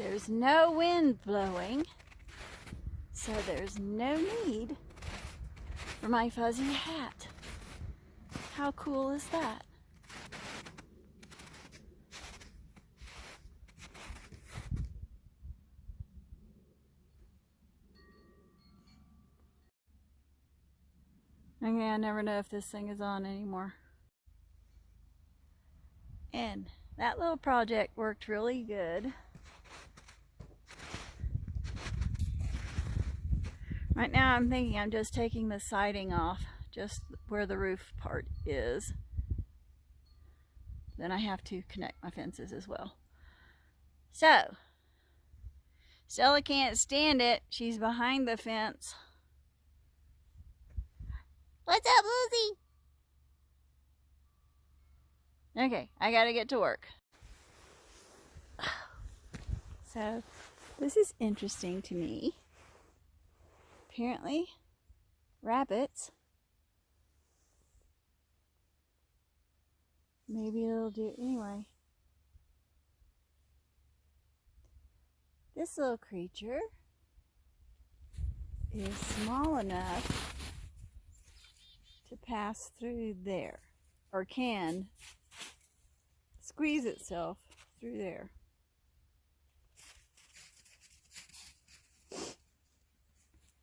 There's no wind blowing, so there's no need for my fuzzy hat. How cool is that? Okay, I never know if this thing is on anymore. And that little project worked really good. Right now I'm thinking I'm just taking the siding off, just where the roof part is. Then I have to connect my fences as well. So, Stella can't stand it. She's behind the fence. What's up, Lucy? Okay, I gotta get to work. So, this is interesting to me. Apparently, rabbits, maybe it'll do anyway. This little creature is small enough to pass through there, or can squeeze itself through there.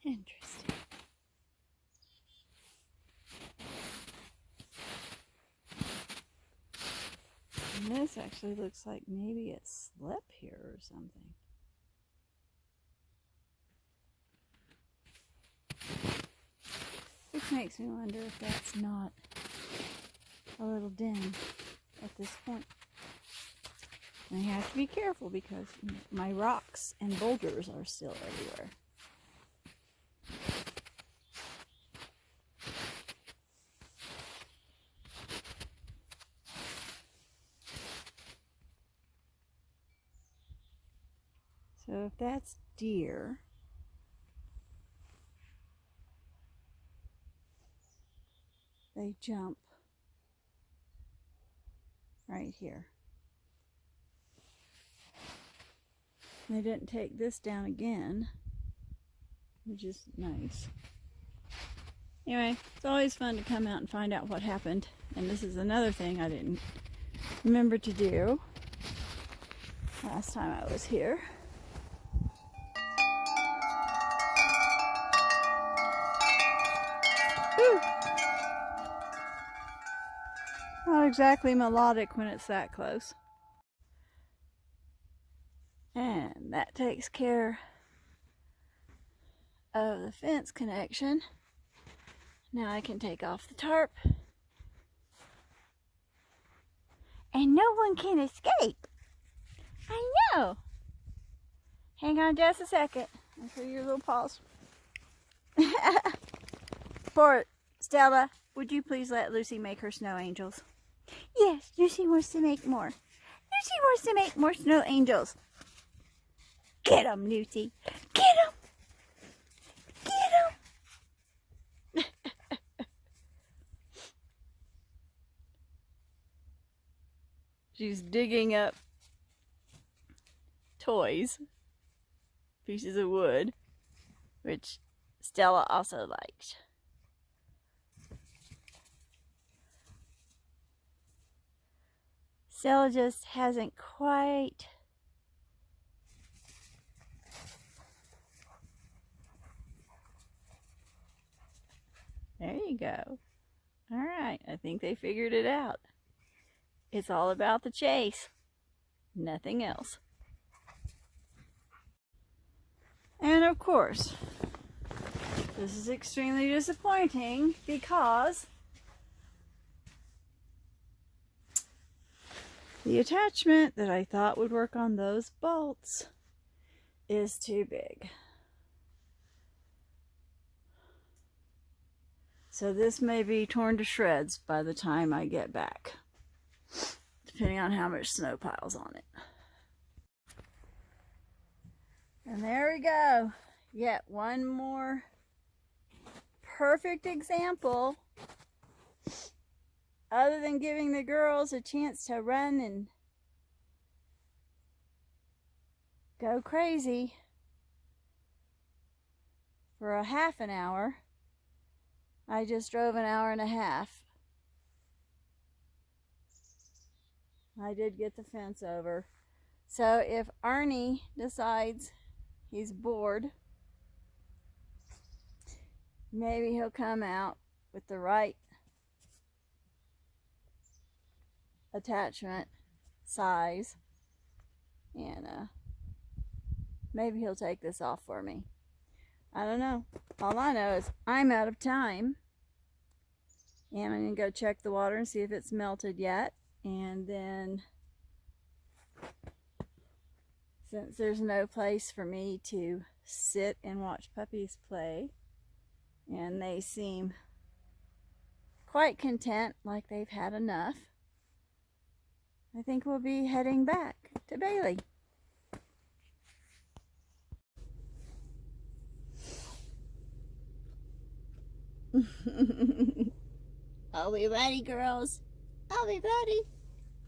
Interesting. And this actually looks like maybe it slept here or something. Which makes me wonder if that's not a little den at this point. And I have to be careful because my rocks and boulders are still everywhere. So if that's deer, they jump right here. They didn't take this down again, which is nice. Anyway, it's always fun to come out and find out what happened. And this is another thing I didn't remember to do last time I was here. Woo! Not exactly melodic when it's that close. And that takes care of the fence connection. Now I can take off the tarp. And no one can escape. I know. Hang on just a second. I'll show you your little paws. For Stella, would you please let Lucy make her snow angels? Yes, Lucy wants to make more. Lucy wants to make more snow angels. Get 'em, Lucy. Get 'em. Get 'em. She's digging up toys, pieces of wood, which Stella also likes. Stella just hasn't quite there you go. All right, I think they figured it out. It's all about the chase, nothing else. And of course, this is extremely disappointing because the attachment that I thought would work on those bolts is too big. So this may be torn to shreds by the time I get back, depending on how much snow piles on it. And there we go. Yet one more perfect example, other than giving the girls a chance to run and go crazy for a half an hour. I just drove an hour and a half. I did get the fence over. So if Arnie decides he's bored, maybe he'll come out with the right attachment size, and maybe he'll take this off for me. I don't know. All I know is I'm out of time, and I'm gonna go check the water and see if it's melted yet. And then, since there's no place for me to sit and watch puppies play, and they seem quite content, like they've had enough, I think we'll be heading back to Bailey. Are we ready, girls? Are we ready?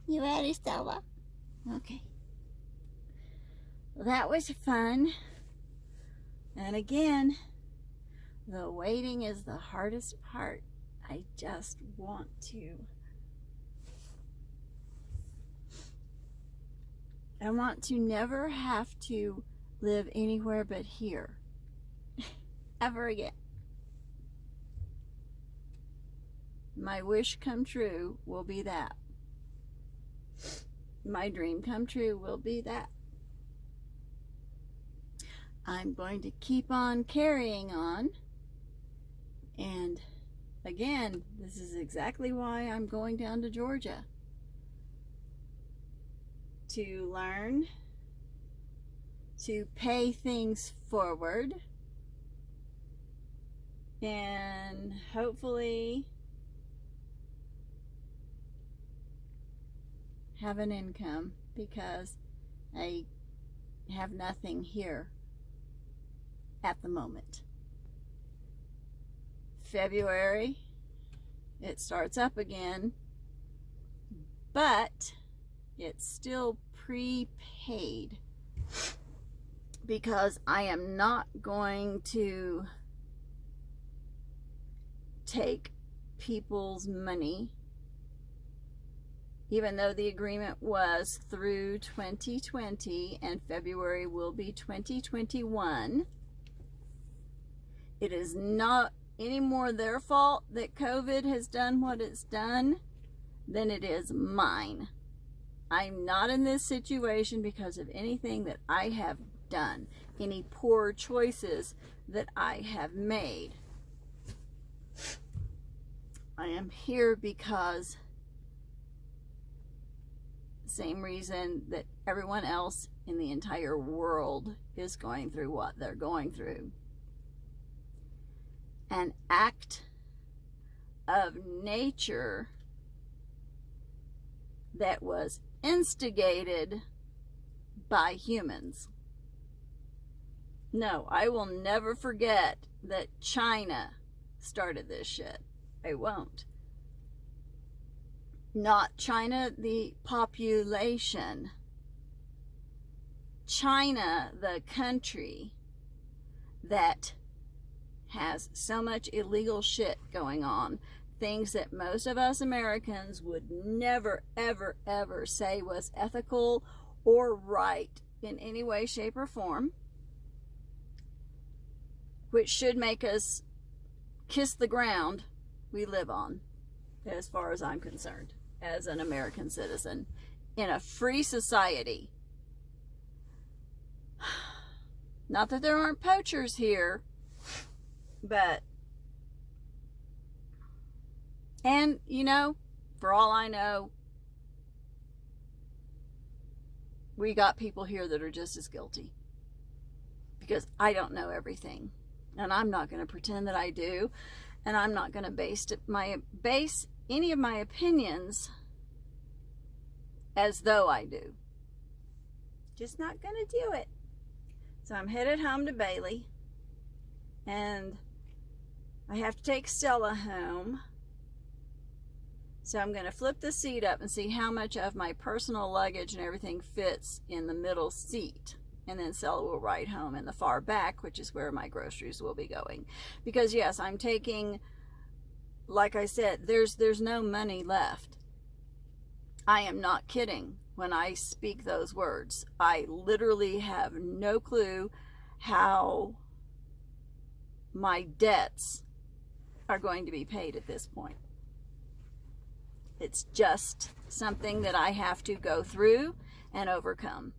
You ready, Stella? Okay. Well, that was fun. And again, the waiting is the hardest part. I just want to. I want to never have to live anywhere but here. Ever again. My wish come true will be that. My dream come true will be that. I'm going to keep on carrying on. And again, this is exactly why I'm going down to Georgia. To learn, to pay things forward, and hopefully have an income, because I have nothing here at the moment. February, it starts up again, but it's still prepaid, because I am not going to take people's money, even though the agreement was through 2020 and February will be 2021. It is not any more their fault that COVID has done what it's done than it is mine. I'm not in this situation because of anything that I have done, any poor choices that I have made. I am here because same reason that everyone else in the entire world is going through what they're going through. An act of nature that was instigated by humans. No, I will never forget that China started this shit. I won't. Not China, the population. China, the country that has so much illegal shit going on. Things that most of us Americans would never, ever, ever say was ethical or right in any way, shape, or form. Which should make us kiss the ground we live on, as far as I'm concerned, as an American citizen in a free society. Not that there aren't poachers here, but, and you know, for all I know, we got people here that are just as guilty, because I don't know everything, and I'm not going to pretend that I do, and I'm not going to base any of my opinions as though I do. Just not going to do it. So I'm headed home to Bailey, and I have to take Stella home. So I'm going to flip the seat up and see how much of my personal luggage and everything fits in the middle seat. and then Sella will ride home in the far back, which is where my groceries will be going. Because yes, I'm taking, like I said, there's no money left. I am not kidding when I speak those words. I literally have no clue how my debts are going to be paid at this point. It's just something that I have to go through and overcome.